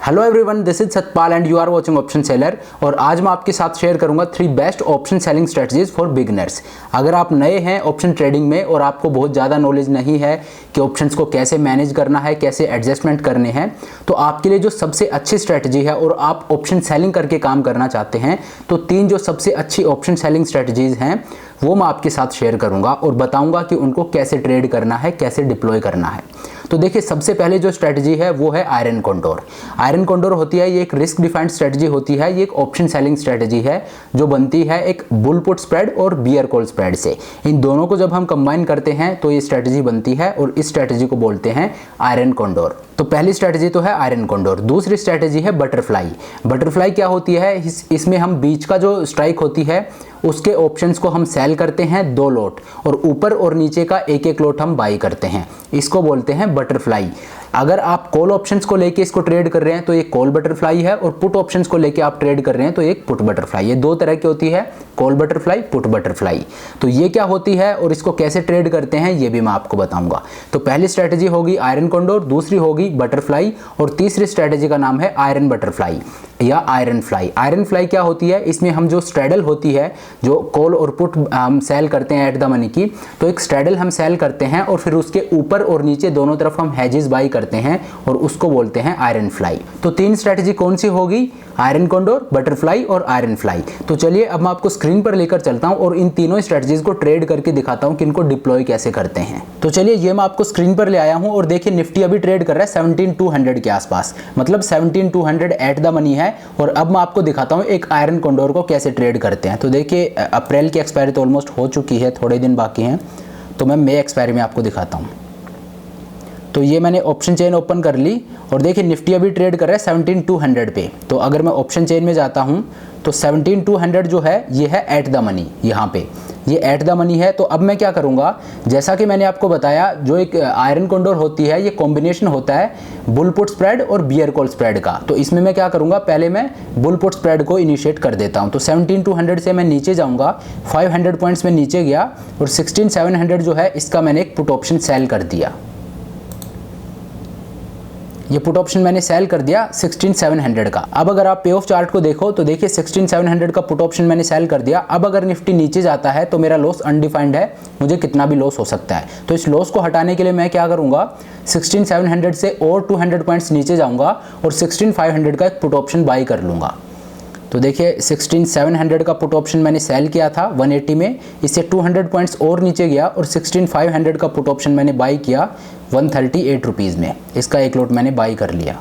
Hello everyone, this is Satpal and you are watching option seller. और आज मैं आपके साथ शेयर करूंगा 3 best option selling strategies for beginners. अगर आप नए हैं ऑप्शन ट्रेडिंग में और आपको बहुत ज़्यादा नॉलेज नहीं है कि ऑप्शंस को कैसे मैनेज करना है, कैसे एडजस्टमेंट करने हैं, तो आपके लिए जो सबसे अच्छी स्ट्रेटजी है और आप ऑप्शन सेलिंग करके काम करना चाहते हैं, तो 3 जो सबसे अच्छी ऑप्शन सेलिंग स्ट्रेटजीज हैं वो मैं आपके साथ शेयर करूंगा और बताऊंगा कि उनको कैसे ट्रेड करना है, कैसे डिप्लॉय करना है। तो देखिए, सबसे पहले जो स्ट्रेटजी है वो है आयरन कॉन्डोर। आयरन कॉन्डोर होती है, ये एक रिस्क डिफाइंड स्ट्रेटजी होती है। ये एक ऑप्शन सेलिंग स्ट्रेटजी है जो बनती है एक बुल पुट स्प्रेड और बियर कॉल स्प्रेड से। इन दोनों को जब हम कंबाइन करते हैं तो ये स्ट्रेटजी बनती है और इस स्ट्रेटजी को बोलते हैं आयरन कॉन्डोर। तो पहली स्ट्रेटजी तो है आयरन कॉन्डोर। दूसरी स्ट्रेटजी है बटरफ्लाई। बटरफ्लाई क्या होती है? इसमें हम बीच का जो स्ट्राइक होती है उसके ऑप्शंस को हम सेल करते हैं 2 लॉट और ऊपर और नीचे का एक एक लॉट हम बाई करते हैं। इसको बोलते हैं बटरफ्लाई। अगर आप कॉल ऑप्शंस को लेके इसको ट्रेड कर रहे हैं तो ये कॉल बटरफ्लाई है, और पुट ऑप्शंस को लेके आप ट्रेड कर रहे हैं तो एक पुट बटरफ्लाई। ये 2 तरह की होती है, कॉल बटरफ्लाई, पुट बटरफ्लाई। तो ये क्या होती है और इसको कैसे ट्रेड करते हैं ये भी मैं आपको बताऊंगा। तो पहली स्ट्रेटजी होगी आयरन कॉन्डोर, दूसरी होगी बटरफ्लाई, और तीसरी स्ट्रेटजी का नाम है आयरन बटरफ्लाई या आयरन फ्लाई। आयरन फ्लाई क्या होती है? इसमें हम जो स्ट्रेडल होती है, जो कॉल और पुट हम सेल करते हैं एट द मनी की, तो एक स्ट्रेडल हम सेल करते हैं और फिर उसके ऊपर और नीचे दोनों तरफ हम हेजेस बाई करते हैं और उसको बोलते हैं आयरन फ्लाई। तो 3 स्ट्रेटजी कौन सी होगी? आयरन कॉन्डोर, बटरफ्लाई और आयरन फ्लाई। तो चलिए अब मैं आपको स्क्रीन पर लेकर चलता हूं और इन तीनों स्ट्रेटजीज को ट्रेड करके दिखाता हूं कि इनको डिप्लॉय कैसे करते हैं। तो चलिए, ये मैं आपको स्क्रीन पर ले आया हूं और देखिए निफ्टी अभी ट्रेड कर रहा है 17,200 के आसपास, मतलब 17,200 एट द मनी है। और अब मैं आपको दिखाता हूं एक आयरन कॉन्डोर को कैसे ट्रेड करते हैं। तो देखिए, अप्रैल की एक्सपायरी तो ऑलमोस्ट हो चुकी है, थोड़े दिन बाकी हैं, तो मैं मई एक्सपायरी में आपको दिखाता हूं। तो ये मैंने ऑप्शन चेन ओपन कर ली और देखिए निफ्टी अभी ट्रेड कर रहा है 17,200 पे। तो अगर मैं ऑप्शन चेन में जाता हूँ तो 17,200 जो है ये है एट द मनी, यहाँ पे ये एट द मनी है। तो अब मैं क्या करूँगा, जैसा कि मैंने आपको बताया, जो एक आयरन कॉन्डोर होती है ये कॉम्बिनेशन होता है बुल पुट स्प्रेड और बियर कॉल स्प्रेड का। तो इसमें मैं क्या करूँगा, पहले मैं बुल पुट स्प्रेड को इनिशिएट कर देता हूँ। तो 17,200 से मैं नीचे जाऊँगा, 500 पॉइंट्स में नीचे गया और 16,700 जो है इसका मैंने एक पुट ऑप्शन सेल कर दिया। ये पुट ऑप्शन मैंने सेल कर दिया 16,700 का। अब अगर आप पे ऑफ चार्ट को देखो तो देखिए 16,700 का पुट ऑप्शन मैंने सेल कर दिया। अब अगर निफ्टी नीचे जाता है तो मेरा लॉस अनडिफाइंड है, मुझे कितना भी लॉस हो सकता है। तो इस लॉस को हटाने के लिए मैं क्या करूंगा, 16,700 से और 200 पॉइंट्स नीचे जाऊंगा और 16,500 का एक पुट ऑप्शन बाई कर लूंगा। तो देखिए 16,700 का पुट ऑप्शन मैंने सेल किया था 180 में, इससे 200 पॉइंट्स और नीचे गया और 16,500 का पुट ऑप्शन मैंने बाई किया 138 रुपीज़ में। इसका एक लॉट मैंने बाई कर लिया।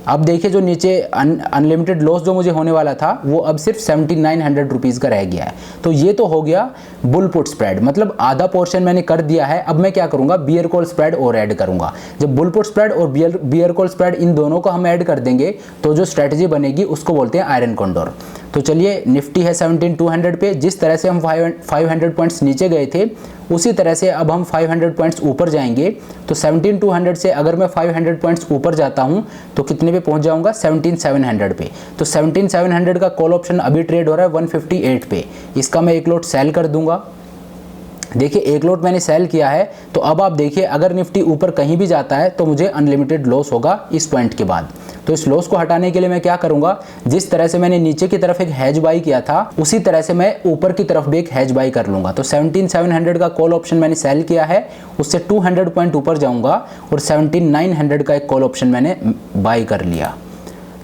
अब देखिए जो नीचे अनलिमिटेड लॉस जो मुझे होने वाला था वो अब सिर्फ 7,900 रुपीज़ का रह गया है। तो ये तो हो गया बुल पुट स्प्रेड, मतलब आधा पोर्शन मैंने कर दिया है। अब मैं क्या करूँगा, बियर कॉल स्प्रेड और ऐड करूँगा। जब बुल पुट स्प्रेड और बियर कॉल स्प्रेड इन दोनों को हम ऐड कर देंगे तो जो स्ट्रेटजी बनेगी उसको बोलते हैं आयरन कॉन्डोर। तो चलिए, निफ्टी है 17,200 पे, जिस तरह से हम 500 पॉइंट्स नीचे गए थे उसी तरह से अब हम 500 पॉइंट्स ऊपर जाएंगे। तो 17,200 से अगर मैं 500 पॉइंट्स ऊपर जाता हूँ तो कितने पे पहुँच जाऊँगा, 17,700 पे। तो 17,700 का कॉल ऑप्शन अभी ट्रेड हो रहा है 158 पे। इसका मैं एक लॉट सेल कर दूंगा। देखिए एक लॉट मैंने सेल किया है। तो अब आप देखिए, अगर निफ्टी ऊपर कहीं भी जाता है तो मुझे अनलिमिटेड लॉस होगा इस पॉइंट के बाद। तो इस लॉस को हटाने के लिए मैं क्या करूंगा, जिस तरह से मैंने नीचे की तरफ एक हैज बाई किया था उसी तरह से मैं ऊपर की तरफ भी एक हैज बाई कर लूंगा। तो 17,700 का कॉल ऑप्शन मैंने सेल किया है, उससे 200 पॉइंट ऊपर जाऊंगा और 17,900 का एक कॉल ऑप्शन मैंने बाई कर लिया।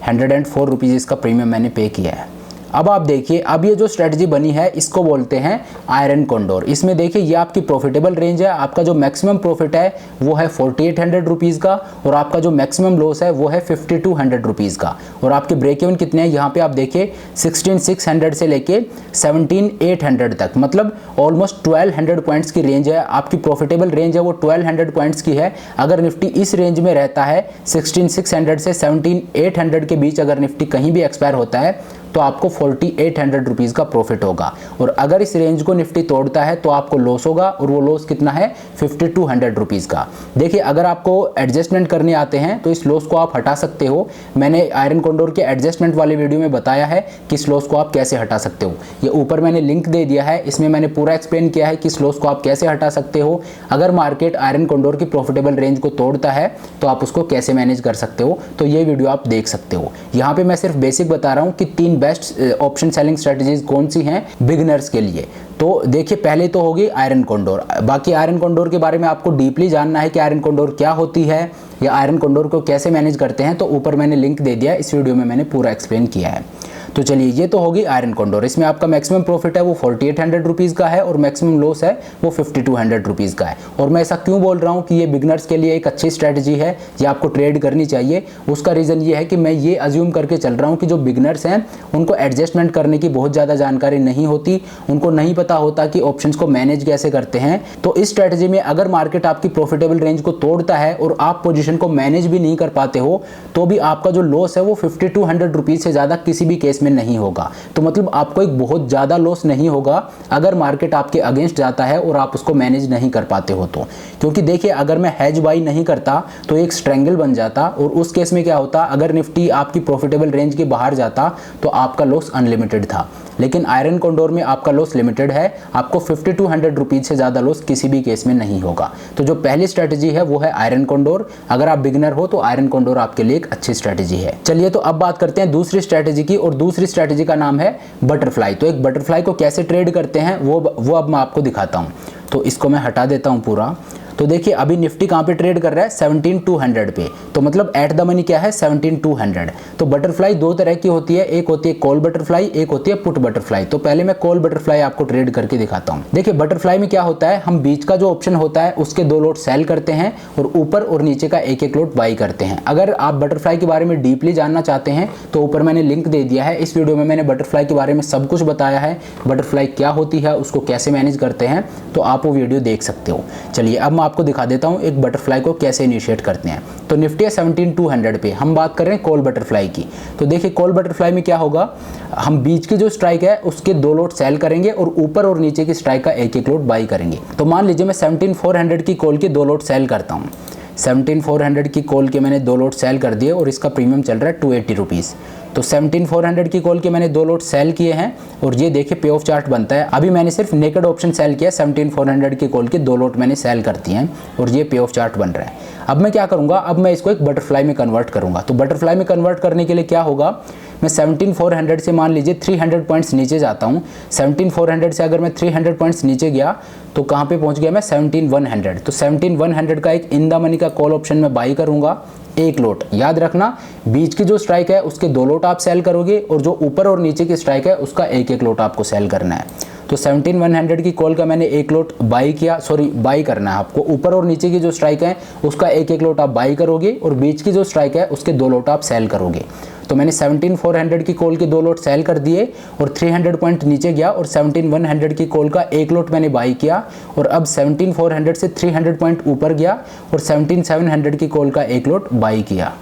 104 रुपीज़ इसका प्रीमियम मैंने पे किया है। अब आप देखिए, अब ये जो स्ट्रेटजी बनी है इसको बोलते हैं आयरन कॉन्डोर। इसमें देखिए ये आपकी प्रॉफिटेबल रेंज है। आपका जो मैक्सिमम प्रॉफिट है वो है 4,800 रुपीज़ का और आपका जो मैक्सिमम लॉस है वो है 5,200 रुपीज़ का। और आपके ब्रेक इवन कितने हैं यहाँ पे आप देखिए, 16,600 से लेके 17,800 तक, मतलब ऑलमोस्ट 1,200 पॉइंट्स की रेंज है। आपकी प्रॉफिटेबल रेंज है वो 1,200 पॉइंट्स की है। अगर निफ्टी इस रेंज में रहता है 16,600 से 17,800 के बीच, अगर निफ्टी कहीं भी एक्सपायर होता है तो आपको 4800 रुपीज़ का प्रॉफिट होगा। और अगर इस रेंज को निफ्टी तोड़ता है तो आपको लॉस होगा, और वो लॉस कितना है 5200 रुपीज़ का। देखिए अगर आपको एडजस्टमेंट करने आते हैं तो इस लॉस को आप हटा सकते हो। मैंने आयरन कोंडोर के एडजस्टमेंट वाले वीडियो में बताया है कि इस लॉस को आप कैसे हटा सकते हो। ये ऊपर मैंने लिंक दे दिया है, इसमें मैंने पूरा एक्सप्लेन किया है कि इस लॉस को आप कैसे हटा सकते हो। अगर मार्केट आयरन कोंडोर की प्रॉफिटेबल रेंज को तोड़ता है तो आप उसको कैसे मैनेज कर सकते हो, तो ये वीडियो आप देख सकते हो। यहाँ पे मैं सिर्फ बेसिक बता रहा हूँ कि 3 बेस्ट ऑप्शन सेलिंग स्ट्रेटजीज कौन सी हैं बिगिनर्स के लिए। तो देखिए पहले तो होगी आयरन कोंडोर। बाकी आयरन कोंडोर के बारे में आपको डीपली जानना है कि आयरन कोंडोर क्या होती है या आयरन कोंडोर को कैसे मैनेज करते हैं, तो ऊपर मैंने लिंक दे दिया, इस वीडियो में मैंने पूरा एक्सप्लेन किया है। तो चलिए ये तो होगी आयरन कोंडोर। इसमें आपका मैक्सिमम प्रॉफिट है वो 4800 रुपीज़ का है और मैक्सिमम लॉस है वो 5200 रुपीज़ का है। और मैं ऐसा क्यों बोल रहा हूँ कि ये बिगनर्स के लिए एक अच्छी स्ट्रैटेजी है, ये आपको ट्रेड करनी चाहिए। उसका रीज़न ये है कि मैं ये अज्यूम करके चल रहा हूँ कि जो बिगनर्स हैं उनको एडजस्टमेंट करने की बहुत ज़्यादा जानकारी नहीं होती, उनको नहीं पता होता कि ऑप्शंस को मैनेज कैसे करते हैं। तो इस स्ट्रैटेजी में अगर मार्केट आपकी प्रॉफिटेबल रेंज को तोड़ता है और आप पोजीशन को मैनेज भी नहीं कर पाते हो तो भी आपका जो लॉस है वो 5200 रुपीज़ से ज़्यादा किसी भी केस में नहीं होगा। तो मतलब आपको एक बहुत ज़्यादा लॉस नहीं होगा अगर मार्केट आपके अगेंस्ट जाता है और आप उसको मैनेज नहीं कर पाते हो तो। क्योंकि देखिए अगर मैं हेज बाई नहीं करता तो एक स्ट्रेंगल बन जाता, और उस केस में क्या होता, अगर निफ्टी आपकी प्रॉफिटेबल रेंज के बाहर जाता तो आपका लॉस अनलिमिटेड था। लेकिन आयरन कोंडोर में आपका लॉस लिमिटेड है, आपको 5200 रुपीज़ से ज़्यादा लॉस किसी भी केस में नहीं होगा। तो जो पहली स्ट्रैटेजी है वो है आयरन कोंडोर। अगर आप बिगिनर हो तो आयरन कोंडोर आपके लिए एक अच्छी स्ट्रैटेजी है। चलिए तो अब बात करते हैं दूसरी स्ट्रैटेजी की, और दूसरी स्ट्रैटेजी का नाम है बटरफ्लाई। तो एक बटरफ्लाई को कैसे ट्रेड करते हैं वो अब मैं आपको दिखाता हूँ। तो इसको मैं हटा देता हूँ पूरा। तो देखिए अभी निफ्टी कहाँ पे ट्रेड कर रहा है 17200 पे, तो मतलब एट द मनी क्या है 17200। तो बटरफ्लाई दो तरह की होती है, एक होती है कॉल बटरफ्लाई, एक होती है पुट बटरफ्लाई। तो पहले मैं कॉल बटरफ्लाई आपको ट्रेड करके दिखाता हूँ। देखिए बटरफ्लाई में क्या होता है, हम बीच का जो ऑप्शन होता है उसके 2 लॉट सेल करते हैं और ऊपर और नीचे का एक लॉट बाई करते हैं। अगर आप बटरफ्लाई के बारे में डीपली जानना चाहते हैं तो ऊपर मैंने लिंक दे दिया है, इस वीडियो में मैंने बटरफ्लाई के बारे में सब कुछ बताया है, बटरफ्लाई क्या होती है, उसको कैसे मैनेज करते हैं, तो आप वो वीडियो देख सकते हो। चलिए अब मैं आपको दिखा देता हूँ एक बटरफ्लाई को कैसे इनिशिएट करते हैं। तो निफ्टी है 17200 पे, हम बात कर रहे हैं कॉल बटरफ्लाई की। तो देखिए कॉल बटरफ्लाई में क्या होगा, हम बीच की जो स्ट्राइक है उसके 2 लॉट सेल करेंगे और ऊपर और नीचे की स्ट्राइक का एक लॉट बाई करेंगे। तो मान लीजिए मैं 17400 की कॉल के 2 लॉट सेल करता हूँ। 17400 की कॉल के मैंने 2 लॉट सेल कर दिए और इसका प्रीमियम चल रहा है 280 रुपीज़। तो 17400 की कॉल के मैंने 2 लॉट सेल किए हैं और ये देखिए पे ऑफ चार्ट बनता है। अभी मैंने सिर्फ नेकेड ऑप्शन सेल किया, 17400 की कॉल के 2 लॉट मैंने सेल कर दिए हैं और ये पे ऑफ चार्ट बन रहा है। अब मैं क्या करूँगा, अब मैं इसको एक बटरफ्लाई में कन्वर्ट करूँगा। तो बटरफ्लाई में कन्वर्ट करने के लिए क्या होगा, मैं 17400 से मान लीजिए 300 पॉइंट्स नीचे जाता हूँ। 17400 से अगर मैं 300 पॉइंट्स नीचे गया तो कहाँ पे पहुँच गया मैं 17100। तो 17100 का एक इन द मनी का कॉल ऑप्शन में बाई करूँगा, एक लॉट। याद रखना बीच की जो स्ट्राइक है उसके 2 लॉट आप सेल करोगे और जो ऊपर और नीचे की स्ट्राइक है उसका एक लॉट आपको सेल करना है। तो 17100 की कॉल का मैंने एक लॉट बाई किया, बाई करना है आपको। ऊपर और नीचे की जो स्ट्राइक है उसका एक लॉट आप बाई करोगे और बीच की जो स्ट्राइक है उसके 2 लॉट आप सेल करोगे। तो मैंने 17400 की कॉल के 2 लॉट सेल कर दिए और 300 पॉइंट नीचे गया और 17100 की कॉल का एक लॉट मैंने बाई किया और अब 17400 से 300 पॉइंट ऊपर गया और 17700 की कॉल का एक लॉट बाई किया।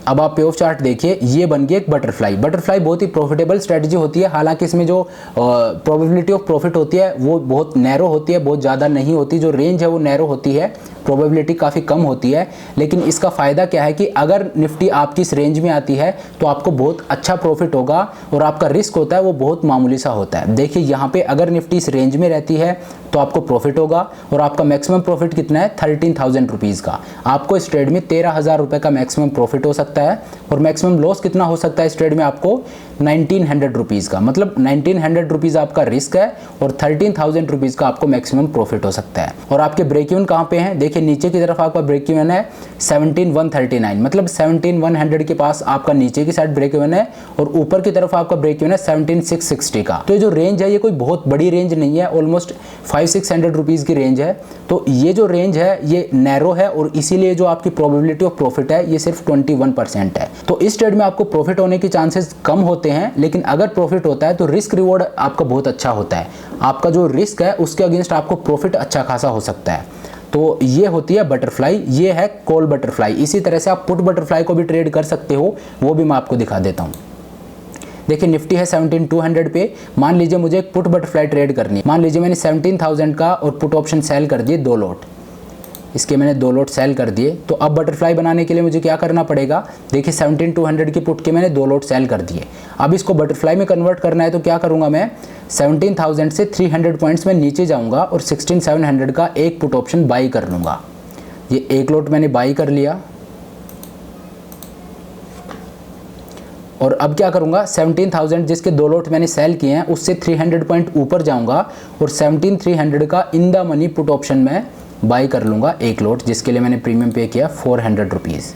अब आप पे ऑफ चार्ट देखिए, ये बन गया एक बटरफ्लाई। बटरफ्लाई बहुत ही प्रॉफिटेबल स्ट्रेटजी होती है, हालांकि इसमें जो प्रोबेबिलिटी ऑफ प्रॉफिट होती है वो बहुत नैरो होती है, बहुत ज़्यादा नहीं होती। जो रेंज है वो नैरो होती है, प्रोबेबिलिटी काफ़ी कम होती है। लेकिन इसका फ़ायदा क्या है कि अगर निफ्टी आपकी इस रेंज में आती है तो आपको बहुत अच्छा प्रॉफिट होगा और आपका रिस्क होता है वो बहुत मामूली सा होता है। देखिए यहाँ पे अगर निफ्टी इस रेंज में रहती है तो आपको प्रॉफिट होगा और आपका मैक्सिमम प्रॉफिट कितना है 13,000 रुपीज़ का। आपको इस ट्रेड में 13,000 रुपये का मैक्सिमम प्रॉफिट हो सकता है और मैक्सिमम लॉस कितना हो सकता है इस ट्रेड में आपको 1900 रुपीज़ का। मतलब 1900 रुपीज़ आपका रिस्क है और 13,000 रुपीज़ का आपको मैक्सिमम प्रॉफिट हो सकता है। और आपके ब्रेक इवन कहाँ पे हैं, देखिए नीचे की तरफ आपका ब्रेक इवन है 17,139, मतलब 17,100 के पास आपका नीचे की साइड ब्रेक इवन है और ऊपर की तरफ आपका ब्रेक इवन है 17,660 का। तो ये जो रेंज है ये कोई बहुत बड़ी रेंज नहीं है, ऑलमोस्ट 500-600 रुपीज़ की रेंज है। तो ये जो रेंज है ये नैरो है और इसीलिए जो आपकी प्रोबेबिलिटी ऑफ प्रॉफिट है ये सिर्फ 21% है। तो इस ट्रेड में आपको प्रॉफिट होने के चांसेस कम होते हैं, लेकिन अगर प्रॉफिट होता है तो रिस्क रिवॉर्ड आपका बहुत अच्छा होता है। आपका जो रिस्क है उसके अगेंस्ट आपको प्रॉफिट अच्छा खासा हो सकता है। तो ये होती है बटरफ्लाई, ये है कॉल बटरफ्लाई। इसी तरह से आप पुट बटरफ्लाई को भी ट्रेड कर सकते हो, वो भी मैं आपको दिखा देता हूँ। देखिए निफ्टी है 17,200 पे। मान लीजिए मुझे एक पुट बटरफ्लाई ट्रेड करनी है। मान लीजिए मैंने 17,000 का और पुट ऑप्शन सेल कर दिए 2 लॉट, इसके मैंने 2 लॉट सेल कर दिए। तो अब बटरफ्लाई बनाने के लिए मुझे क्या करना पड़ेगा, देखिए 17,200 की पुट के मैंने 2 लॉट सेल कर दिए। अब इसको बटरफ्लाई में कन्वर्ट करना है तो क्या करूंगा मैं, 17,000 से 300 पॉइंट्स में नीचे जाऊंगा और 16,700 का एक पुट ऑप्शन बाई कर लूँगा। ये 1 लॉट मैंने बाई कर लिया और अब क्या करूंगा, 17,000 जिसके 2 लॉट मैंने सेल किए हैं उससे 300 पॉइंट ऊपर जाऊंगा और 17,300 का in the money put option में बाई कर लूँगा 1 लॉट, जिसके लिए मैंने प्रीमियम पे किया 400 रुपीज़।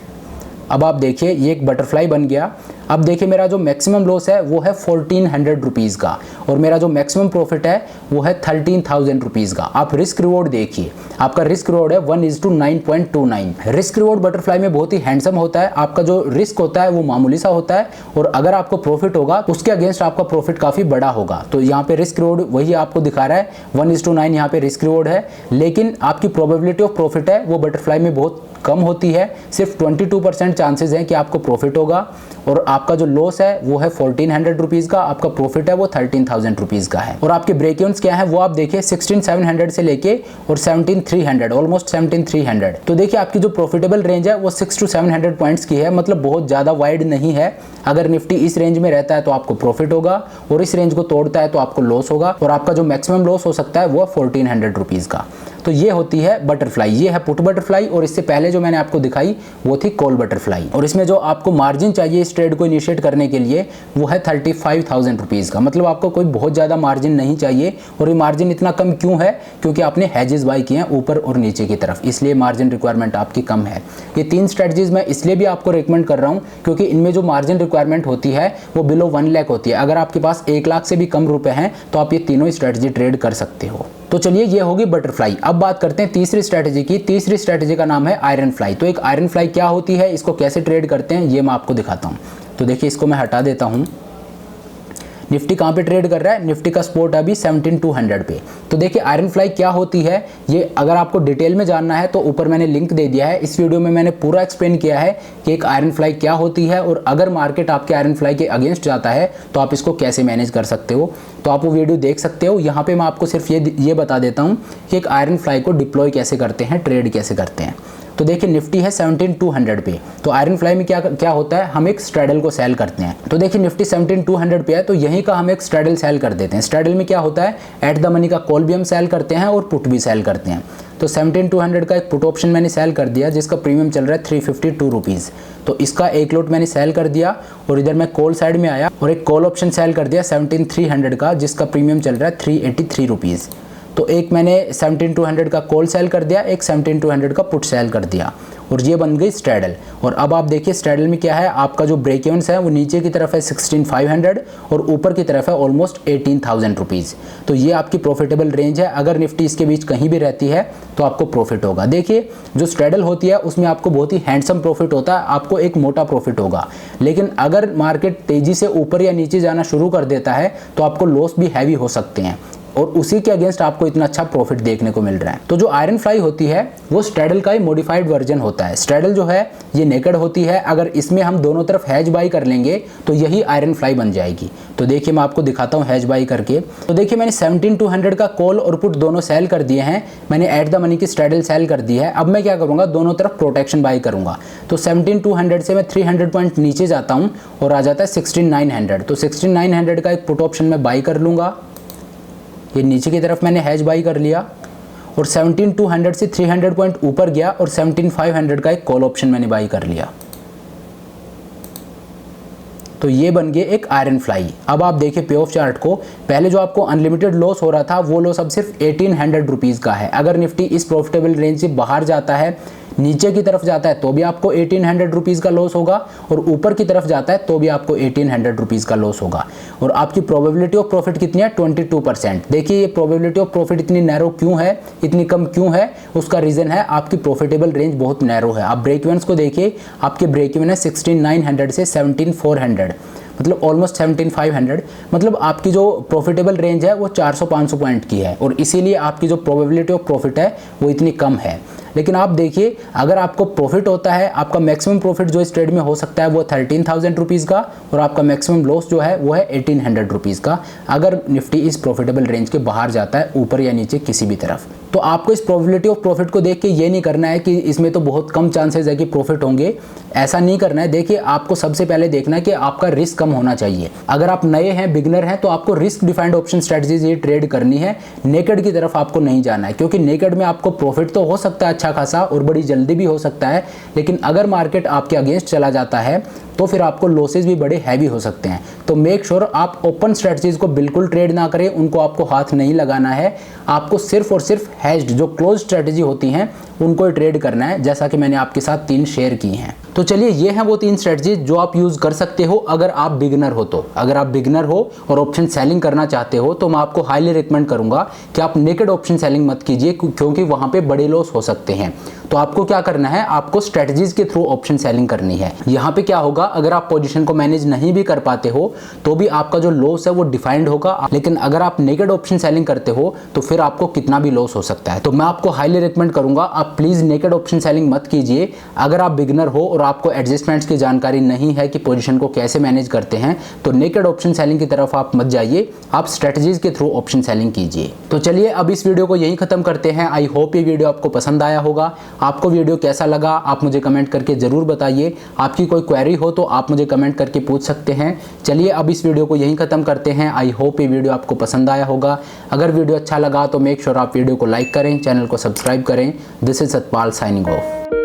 अब आप देखिए ये एक बटरफ्लाई बन गया। अब देखिए मेरा जो मैक्सिमम लॉस है वो है 1,400 रुपीज़ का और मेरा जो मैक्सिमम प्रॉफिट है वो है 13,000 रुपीज़ का। आप रिस्क रिवॉर्ड देखिए, आपका रिस्क रिवॉर्ड है 1:9.29। रिस्क रिवॉर्ड बटरफ्लाई में बहुत ही हैंडसम होता है। आपका जो रिस्क होता है वो मामूली सा होता है और अगर आपको प्रॉफिट होगा तो उसके अगेंस्ट आपका प्रॉफिट काफ़ी बड़ा होगा। तो यहाँ पे रिस्क रिवॉर्ड वही आपको दिखा रहा है 1:9 यहाँ पे रिस्क रिवॉर्ड है, लेकिन आपकी प्रोबेबिलिटी ऑफ प्रॉफिट है वो बटरफ्लाई में बहुत कम होती है। सिर्फ 22% चांसेस हैं कि आपको प्रॉफिट होगा और आपका जो लॉस है वो है 1,400 रुपीज़ का, आपका प्रॉफिट है वो 13,000 रुपीज़ का है। और आपके ब्रेक इवन्स क्या है वो आप देखिए 16,700 से लेके और 17,300, ऑलमोस्ट 17,300। तो देखिए आपकी जो प्रॉफिटेबल रेंज है वो 600 to 700 पॉइंट्स की है, मतलब बहुत ज़्यादा वाइड नहीं है। अगर निफ्टी इस रेंज में रहता है तो आपको प्रॉफिट होगा और इस रेंज को तोड़ता है तो आपको लॉस होगा और आपका जो मैक्सिमम लॉस हो सकता है वो 1,400 रुपीज़ का। तो ये होती है बटरफ्लाई, ये है पुट बटरफ्लाई और इससे पहले जो मैंने आपको दिखाई वो थी कॉल बटरफ्लाई। और इसमें जो आपको मार्जिन चाहिए इस ट्रेड को इनिशिएट करने के लिए वो है 35,000 रुपीज़ का, मतलब आपको कोई बहुत ज़्यादा मार्जिन नहीं चाहिए। और ये मार्जिन इतना कम क्यों है, क्योंकि आपने हैजेस बाई किए हैं ऊपर और नीचे की तरफ, इसलिए मार्जिन रिक्वायरमेंट आपकी कम है। ये 3 स्ट्रेटजीज मैं इसलिए भी आपको रिकमेंड कर रहा हूँ क्योंकि इनमें जो मार्जिन रिक्वायरमेंट होती है वो बिलो 1 लाख होती है। अगर आपके पास 1 लाख से भी कम रुपए हैं तो आप ये तीनों स्ट्रेटजी ट्रेड कर सकते हो। तो चलिए ये होगी बटरफ्लाई। अब बात करते हैं तीसरी स्ट्रेटजी की। तीसरी स्ट्रेटजी का नाम है आयरन फ्लाई। तो एक आयरन फ्लाई क्या होती है, इसको कैसे ट्रेड करते हैं ये मैं आपको दिखाता हूँ। तो देखिए इसको मैं हटा देता हूँ। निफ्टी कहाँ पे ट्रेड कर रहा है, निफ्टी का स्पॉट अभी 17,200 पे। तो देखिए आयरन फ्लाई क्या होती है, ये अगर आपको डिटेल में जानना है तो ऊपर मैंने लिंक दे दिया है। इस वीडियो में मैंने पूरा एक्सप्लेन किया है कि एक आयरन फ्लाई क्या होती है और अगर मार्केट आपके आयरन फ्लाई के अगेंस्ट जाता है तो आप इसको कैसे मैनेज कर सकते हो। तो आप वो वीडियो देख सकते हो। यहाँ पे मैं आपको सिर्फ ये बता देता हूँ कि एक आयरन फ्लाई को डिप्लॉय कैसे करते हैं, ट्रेड कैसे करते हैं। तो देखिए निफ्टी है 17,200 पे, तो आयरन फ्लाई में क्या होता है, हम एक स्ट्रैडल को सेल करते हैं। तो देखिए निफ्टी 17,200 पे है तो यहीं का हम एक स्ट्रैडल सेल कर देते हैं। स्ट्रैडल में क्या होता है, एट द मनी का कॉल भी हम सेल करते हैं और पुट भी सेल करते हैं। तो 17,200 का एक पुट ऑप्शन मैंने सेल कर दिया जिसका प्रीमियम चल रहा है 352 रुपीज़। तो इसका 1 लॉट मैंने सेल कर दिया और इधर मैं कॉल साइड में आया और एक कॉल ऑप्शन सेल कर दिया 17,300 का जिसका प्रीमियम चल रहा है 383 रुपीज़। तो एक मैंने 17,200 का कॉल सेल कर दिया, एक 17,200 का पुट सेल कर दिया और ये बन गई स्ट्रैडल। और अब आप देखिए स्ट्रैडल में क्या है, आपका जो ब्रेक इवन्स है वो नीचे की तरफ है 16,500 और ऊपर की तरफ है ऑलमोस्ट 18,000 रुपीज़। तो ये आपकी प्रॉफिटेबल रेंज है। अगर निफ्टी इसके बीच कहीं भी रहती है तो आपको प्रॉफिट होगा। देखिए जो स्ट्रैडल होती है उसमें आपको बहुत ही हैंडसम प्रॉफिट होता है, आपको एक मोटा प्रॉफिट होगा। लेकिन अगर मार्केट तेज़ी से ऊपर या नीचे जाना शुरू कर देता है तो आपको लॉस भी हैवी हो सकते हैं और उसी के अगेंस्ट आपको इतना अच्छा प्रॉफिट देखने को मिल रहा है। तो जो आयरन फ्लाई होती है वो स्ट्रैडल का ही मॉडिफाइड वर्जन होता है। स्ट्रैडल जो है ये नेकेड होती है, अगर इसमें हम दोनों तरफ हैज बाई कर लेंगे तो यही आयरन फ्लाई बन जाएगी। तो देखिए मैं आपको दिखाता हूँ हैज बाई करके। तो देखिए मैंने 17,200 का कॉल और पुट दोनों सेल कर दिए हैं, मैंने एट द मनी की स्ट्रैडल सेल कर दी है। अब मैं क्या करूँगा, दोनों तरफ प्रोटेक्शन बाई करूँगा। तो 17,200 से मैं 300 पॉइंट नीचे जाता हूँ और आ जाता है 16,900। तो 16,900 का एक पुट ऑप्शन मैं बाई कर लूँगा, ये नीचे की तरफ मैंने हैज बाई कर लिया और 17,200 से 300 पॉइंट ऊपर गया और 17,500 का एक कॉल ऑप्शन मैंने बाई कर लिया। तो ये बन गए एक आयरन फ्लाई। अब आप देखिए पे ऑफ चार्ट को, पहले जो आपको अनलिमिटेड लॉस हो रहा था वो लॉस अब सिर्फ 1,800 रुपीज़ का है। अगर निफ्टी इस प्रॉफिटेबल रेंज से बाहर जाता है, नीचे की तरफ जाता है तो भी आपको 1,800 रुपीज़ का लॉस होगा और ऊपर की तरफ जाता है तो भी आपको 1,800 रुपीज़ का लॉस होगा। और आपकी प्रोबेबिलिटी ऑफ प्रॉफिट कितनी है, 22%। देखिए ये प्रोबेबिलिटी ऑफ प्रॉफिट इतनी नैरो क्यों है, इतनी कम क्यों है, उसका रीज़न है आपकी प्रॉफिटेबल रेंज बहुत नैरो है। आप ब्रेक इवन्स को देखिए, आपके ब्रेक इवन है 16,900 से 17,400, मतलब ऑलमोस्ट 17,500, मतलब आपकी जो प्रॉफिटेबल रेंज है वो 400-500 पॉइंट की है और इसीलिए आपकी जो प्रोबेबिलिटी ऑफ प्रॉफिट है वो इतनी कम है। लेकिन आप देखिए, अगर आपको प्रॉफिट होता है, आपका मैक्सिमम प्रॉफिट जो इस ट्रेड में हो सकता है वो 13,000 रुपीज़ का और आपका मैक्सिमम लॉस जो है वो है 1800 रुपीज़ का, अगर निफ्टी इस प्रॉफिटेबल रेंज के बाहर जाता है, ऊपर या नीचे किसी भी तरफ। तो आपको इस प्रोबेबिलिटी ऑफ प्रॉफिट को देख के ये नहीं करना है कि इसमें तो बहुत कम चांसेस है कि प्रॉफिट होंगे, ऐसा नहीं करना है। देखिए, आपको सबसे पहले देखना है कि आपका रिस्क कम होना चाहिए। अगर आप नए हैं, बिगनर हैं, तो आपको रिस्क डिफाइंड ऑप्शन स्ट्रेटजीज ये ट्रेड करनी है, नेकेड की तरफ आपको नहीं जाना है, क्योंकि नेकेड में आपको प्रॉफिट तो हो सकता है अच्छा खासा और बड़ी जल्दी भी हो सकता है, लेकिन अगर मार्केट आपके अगेंस्ट चला जाता है तो फिर आपको लॉसेज भी बड़े हैवी हो सकते हैं। तो मेक श्योर आप ओपन स्ट्रेटजीज को बिल्कुल ट्रेड ना करें, उनको आपको हाथ नहीं लगाना है। आपको सिर्फ और सिर्फ हेज्ड जो क्लोज स्ट्रेटजी होती हैं उनको ही ट्रेड करना है, जैसा कि मैंने आपके साथ 3 शेयर की हैं। तो चलिए, ये हैं वो 3 स्ट्रेटजीज जो आप यूज कर सकते हो अगर आप बिगनर हो। तो अगर आप बिगनर हो और ऑप्शन सेलिंग करना चाहते हो तो मैं आपको हाईली रिकमेंड करूंगा कि आप नेकेड ऑप्शन सेलिंग मत कीजिए, क्योंकि वहां पे बड़े लॉस हो सकते हैं। तो आपको क्या करना है, आपको स्ट्रेटजीज के थ्रू ऑप्शन सेलिंग करनी है। यहाँ पे क्या होगा, अगर आप पोजीशन को मैनेज नहीं भी कर पाते हो तो भी आपका जो लॉस है वो डिफाइंड होगा, लेकिन अगर आप नेकेड ऑप्शन सेलिंग करते हो तो फिर आपको कितना भी लॉस हो सकता है। तो मैं आपको हाईली रिकमेंड करूंगा, आप प्लीज नेकेड ऑप्शन सेलिंग मत कीजिए। अगर आप बिगनर हो और आपको एडजस्टमेंट्स की जानकारी नहीं है कि पोजीशन को कैसे मैनेज करते हैं, तो नेकेड ऑप्शन सेलिंग की तरफ आप मत जाइए, आप स्ट्रेटजीज के थ्रू ऑप्शन सेलिंग कीजिए। तो चलिए, अब इस वीडियो को यहीं खत्म करते हैं। आई होप ये वीडियो आपको पसंद आया होगा। आपको वीडियो कैसा लगा आप मुझे कमेंट करके जरूर बताइए। आपकी कोई क्वेरी हो तो आप मुझे कमेंट करके पूछ सकते हैं। चलिए, अब इस वीडियो को यहीं खत्म करते हैं। आई होप ये वीडियो आपको पसंद आया होगा। अगर वीडियो अच्छा लगा तो मेक श्योर आप वीडियो को लाइक करें, चैनल को सब्सक्राइब करें। This is Satpal signing off.